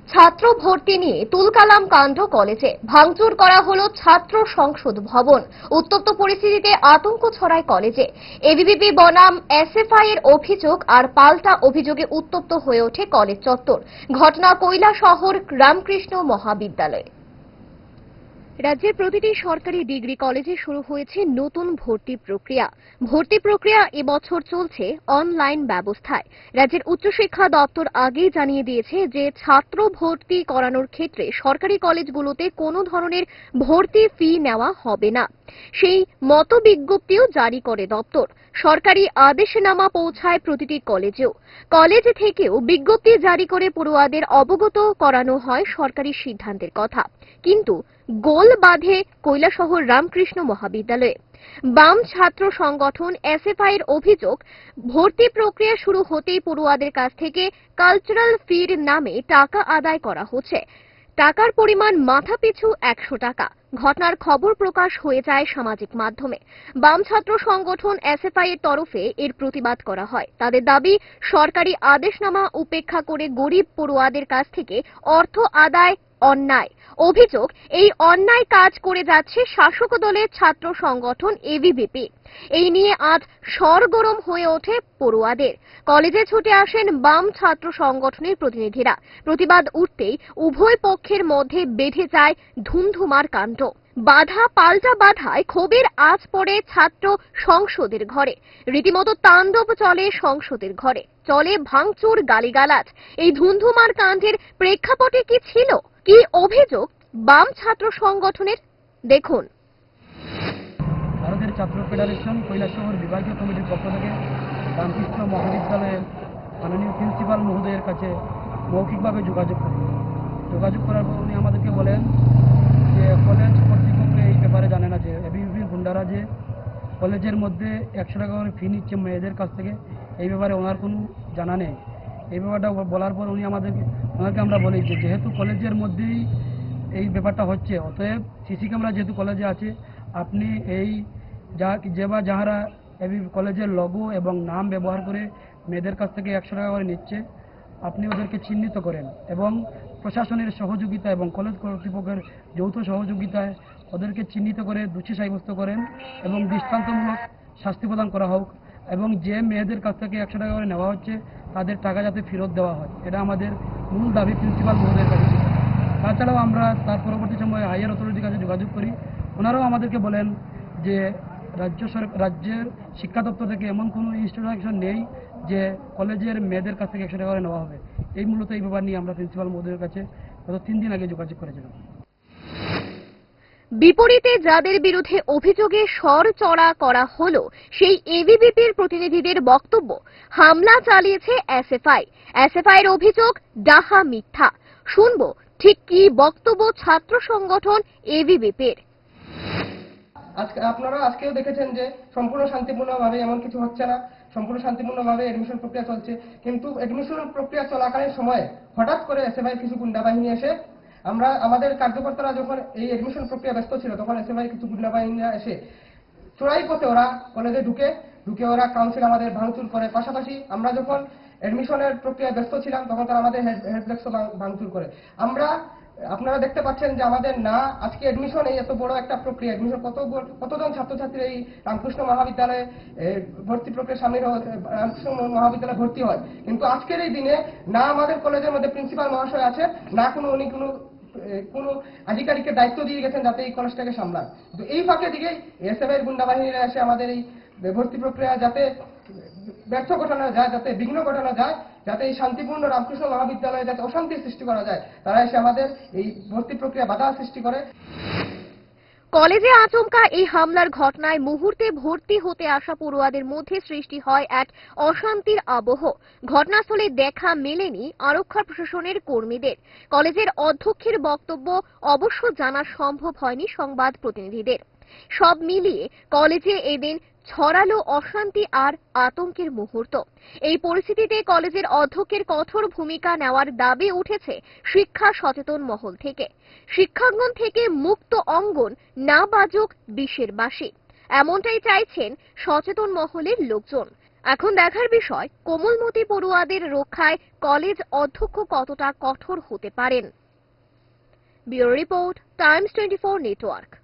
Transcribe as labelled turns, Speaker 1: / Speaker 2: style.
Speaker 1: ছাত্র ভর্তি নিয়ে তুলকালাম কাণ্ড কলেজে ভাঙচুর করা হলো ছাত্র সংসদ ভবন। উত্তপ্ত পরিস্থিতিতে আতঙ্ক ছড়ায় কলেজে। এবিভিপি বনাম এসএফআই এর অভিযোগ আর পাল্টা অভিযোগে উত্তপ্ত হয়ে ওঠে কলেজ চত্বর। ঘটনা কৈলাসহর রামকৃষ্ণ মহাবিদ্যালয়ে। রাজ্যের প্রতিটি সরকারি ডিগ্রি কলেজে শুরু হয়েছে নতুন ভর্তি প্রক্রিয়া এবছর চলছে অনলাইন ব্যবস্থায়। রাজ্যের উচ্চশিক্ষা দপ্তর আগেই জানিয়ে দিয়েছে যে ছাত্র ভর্তি করানোর ক্ষেত্রে সরকারি কলেজগুলোতে কোনো ধরনের ভর্তি ফি নেওয়া হবে না। সেই মতো বিজ্ঞপ্তিও জারি করে দপ্তর। সরকারি আদেশনামা পৌঁছায় প্রতিটি কলেজেও। কলেজ থেকেও বিজ্ঞপ্তি জারি করে পড়ুয়াদের অবগত করানো হয় সরকারি সিদ্ধান্তের কথা। কিন্তু গোল বাঁধে কৈলাসহর রামকৃষ্ণ মহাবিদ্যালয়ে। বাম ছাত্র সংগঠন এসএফআই এর অভিযোগ, ভর্তি প্রক্রিয়া শুরু হতেই পড়ুয়াদের কাছ থেকে কালচারাল ফির নামে টাকা আদায় করা হচ্ছে। টাকার পরিমাণ মাথাপিছু 100 টাকা। ঘটনার খবর প্রকাশ হয়ে যায় সামাজিক মাধ্যমে। বাম ছাত্র সংগঠন এসএফআই এর তরফে এর প্রতিবাদ করা হয়। তাদের দাবি, সরকারি আদেশনামা উপেক্ষা করে গরিব পড়ুয়াদের কাছ থেকে অর্থ আদায় অন্যায়। অভিযোগ, এই অন্যায় কাজ করে যাচ্ছে শাসক দলের ছাত্র সংগঠন এবিভিপি। এই নিয়ে আজ সরগরম হয়ে ওঠে পড়ুয়াদের। কলেজে ছুটে আসেন বাম ছাত্র সংগঠনের প্রতিনিধিরা। প্রতিবাদ উঠতেই উভয় পক্ষের মধ্যে বেঁধে যায় ধুমধুমার কাণ্ড। বাধা পাল্টা বাধায় ক্ষোভের আঁচ পড়ে ছাত্র সংসদের ঘরে। রীতিমতো তাণ্ডব চলে সংসদের ঘরে। চলে ভাঙচুর, গালিগালাজ। এই ধুমধুমার কাণ্ডের প্রেক্ষাপটে কি ছিল, কি অভিযোগ বাম ছাত্র সংগঠনের, দেখুন।
Speaker 2: ভারতের ছাত্র ফেডারেশন কৈলাসহর বিভাগীয় কমিটির পক্ষ থেকে রামকৃষ্ণ মহাবিদ্যালয়ের মাননীয় প্রিন্সিপাল মহোদয়ের কাছে মৌখিকভাবে যোগাযোগ করার পর উনি আমাদেরকে বলেন যে কলেজ কর্তৃপক্ষ এই ব্যাপারে জানে না, যে এবিভিপির গুন্ডারা যে কলেজের মধ্যে 100 টাকা করে ফি নিচ্ছে মেয়েদের কাছ থেকে, এই ব্যাপারে ওনার কোনো জানা নেই। এই ব্যাপারটা বলার পর ওনাকে আমরা বলি যে যেহেতু কলেজের মধ্যেই এই ব্যাপারটা হচ্ছে, অতএব সিসি ক্যামেরা যেহেতু কলেজে আছে, আপনি এই যাহারা এই কলেজের লোগো এবং নাম ব্যবহার করে মেয়েদের কাছ থেকে 100 টাকা করে নিচ্ছে, আপনি ওদেরকে চিহ্নিত করেন এবং প্রশাসনের সহযোগিতা এবং কলেজ কর্তৃপক্ষের যৌথ সহযোগিতায় ওদেরকে চিহ্নিত করে দোষী সাব্যস্ত করেন এবং দৃষ্টান্তমূলক শাস্তি প্রদান করা হোক, এবং যে মেয়েদের কাছ থেকে 100 টাকা করে নেওয়া হচ্ছে তাদের টাকা যাতে ফেরত দেওয়া হয়, এটা আমাদের মূল দাবি প্রিন্সিপাল মহোদয়ের কাছে। তাছাড়াও আমরা তার পরবর্তী সময়ে হাইয়ার অথরিটির কাছে যোগাযোগ করি। ওনারাও আমাদেরকে বলেন যে রাজ্যের শিক্ষা দপ্তর থেকে এমন কোনো ইনস্ট্রাকশন নেই যে কলেজের মেয়েদের কাছ থেকে 100 টাকা করে নেওয়া হবে। এই মূলত এই ব্যাপার নিয়ে আমরা প্রিন্সিপাল মহোদয়ের কাছে গত 3 দিন আগে যোগাযোগ করেছিলাম।
Speaker 1: বিপরীতে যাদের বিরুদ্ধে অভিযোগে স্বর চড়া করা হলো, সেই এবিভিপির প্রতিনিধিদের বক্তব্য, হামলা চালিয়েছে এসএফআই। এর অভিযোগ ডাহা মিথ্যা। শুনবো ঠিক কি বক্তব্য ছাত্র সংগঠন এবিভিপির।
Speaker 3: আপনারা আজকেও দেখেছেন যে সম্পূর্ণ শান্তিপূর্ণভাবে এমন কিছু হচ্ছে না, সম্পূর্ণ শান্তিপূর্ণভাবে এডমিশন প্রক্রিয়া চলছে। কিন্তু এডমিশন প্রক্রিয়া চলাকালীন সময়ে হঠাৎ করে এসএফআই কিছু গুন্ডা বাহিনী এসে, আমাদের কার্যকর্তারা যখন এই এডমিশন প্রক্রিয়া ব্যস্ত ছিল, তখন এসএফআই কিছু গুন্ডা বাহিনীরা এসে চোরাই পথে ওরা কলেজে ঢুকে ওরা কাউন্সিল আমাদের ভাঙচুর করে। পাশাপাশি আমরা যখন এডমিশনের প্রক্রিয়া ব্যস্ত ছিলাম তখন তারা আমাদের হেডফ্লেক্সও ভাঙচুর করে। আপনারা দেখতে পাচ্ছেন যে আমাদের না আজকে এডমিশন, এই এত বড় একটা প্রক্রিয়া, এডমিশন কতজন ছাত্রছাত্রী এই রামকৃষ্ণ মহাবিদ্যালয়ে ভর্তি প্রক্রিয়া সামিল রামকৃষ্ণ মহাবিদ্যালয়ে ভর্তি হয়, কিন্তু আজকের এই দিনে না আমাদের কলেজের মধ্যে প্রিন্সিপাল মহাশয় আছে, না কোনো আধিকারিকের দায়িত্ব দিয়ে গেছেন যাতে এই কলেজটাকে সামলান। তো এই ফাঁকে দিকে এসএফআই গুন্ডা বাহিনীরা এসে আমাদের এই ভর্তি প্রক্রিয়া যাতে ব্যর্থ ঘটানো যায়, যাতে বিঘ্ন ঘটানো যায়, যাতে এই শান্তিপূর্ণ রামকৃষ্ণ মহাবিদ্যালয়ে যাতে অশান্তির সৃষ্টি করা যায়, তারা এসে আমাদের এই ভর্তি প্রক্রিয়া বাধা সৃষ্টি করে।
Speaker 1: কলেজে আচমকা এই হামলার ঘটনায় মুহূর্তে ভর্তি হতে আসা পড়ুয়াদের মধ্যে সৃষ্টি হয় এক অশান্তির আবহ। ঘটনাস্থলে দেখা মেলেনি আরক্ষা প্রশাসনের কর্মীদের। কলেজের অধ্যক্ষের বক্তব্য অবশ্য জানা সম্ভব হয়নি সংবাদ প্রতিনিধিদের। সব মিলিয়ে কলেজে এদিন ছড়ালো অশান্তি আর আতঙ্কের মুহূর্ত। এই পরিস্থিতিতে কলেজের অধ্যক্ষের কঠোর ভূমিকা নেওয়ার দাবি উঠেছে শিক্ষা সচেতন মহল থেকে। শিক্ষাঙ্গন থেকে মুক্ত অঙ্গন না বাজুক বিষের বাঁশি, এমনটাই চাইছেন সচেতন মহলের লোকজন। এখন দেখার বিষয় কোমলমতি পড়ুয়াদের রক্ষায় কলেজ অধ্যক্ষ কতটা কঠোর হতে পারেন। Bureau report, Times 24 network.